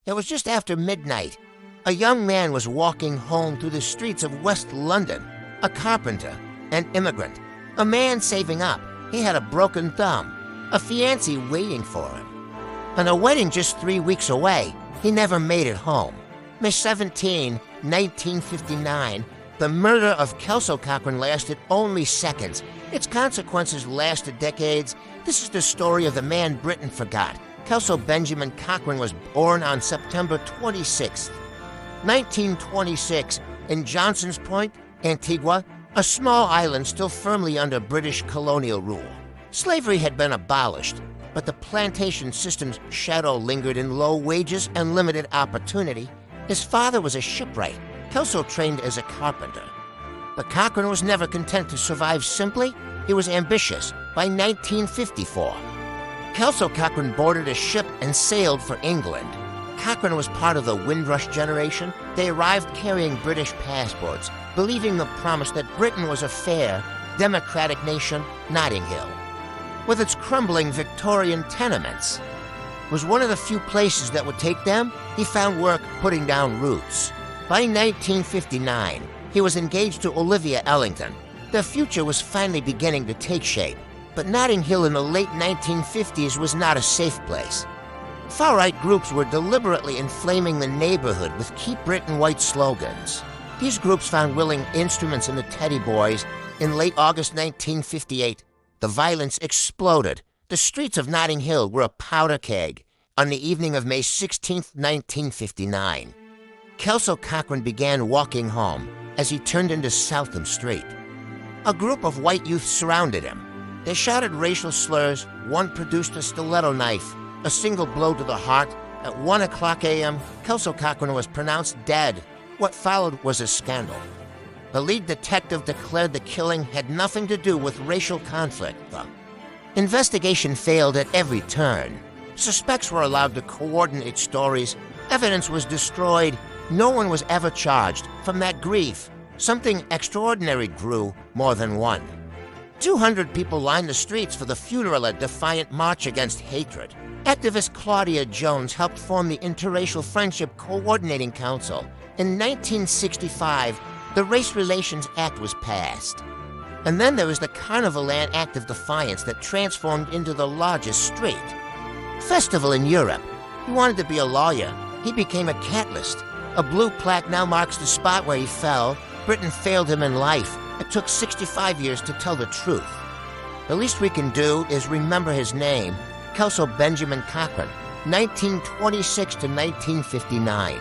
It was just after midnight. A young man was walking home through the streets of West London, a carpenter, an immigrant, a man saving up. He had a broken thumb, a fiancée waiting for him. And a wedding just 3 weeks away, he never made it home. May 17, 1959, the murder of Kelso Cochrane lasted only seconds. Its consequences lasted decades. This is the story of the man Britain forgot. Kelso Benjamin Cochrane was born on September 26, 1926, in Johnson's Point, Antigua, a small island still firmly under British colonial rule. Slavery had been abolished, but the plantation system's shadow lingered in low wages and limited opportunity. His father was a shipwright. Kelso trained as a carpenter. But Cochrane was never content to survive simply. He was ambitious. By 1954, Kelso Cochrane boarded a ship and sailed for England. Cochrane was part of the Windrush generation. They arrived carrying British passports, believing the promise that Britain was a fair, democratic nation. Notting Hill, with its crumbling Victorian tenements, was one of the few places that would take them. He found work putting down roots. By 1959, he was engaged to Olivia Ellington. Their future was finally beginning to take shape. But Notting Hill in the late 1950s was not a safe place. Far-right groups were deliberately inflaming the neighborhood with Keep Britain White slogans. These groups found willing instruments in the Teddy Boys. In late August 1958, the violence exploded. The streets of Notting Hill were a powder keg. On the evening of May 16, 1959, Kelso Cochrane began walking home as he turned into Southam Street. A group of white youth surrounded him. They shouted racial slurs. One produced a stiletto knife, a single blow to the heart. At 1 o'clock a.m., Kelso Cochrane was pronounced dead. What followed was a scandal. The lead detective declared the killing had nothing to do with racial conflict. The investigation failed at every turn. Suspects were allowed to coordinate stories. Evidence was destroyed. No one was ever charged. From that grief, something extraordinary grew. More than one. 200 people lined the streets for the funeral, a defiant march against hatred. Activist Claudia Jones helped form the Interracial Friendship Coordinating Council. In 1965, the Race Relations Act was passed. And then there was the Carnivaland Act of Defiance that transformed into the largest street festival in Europe. He wanted to be a lawyer. He became a catalyst. A blue plaque now marks the spot where he fell. Britain failed him in life. It took 65 years to tell the truth. The least we can do is remember his name, Kelso Benjamin Cochrane, 1926 to 1959.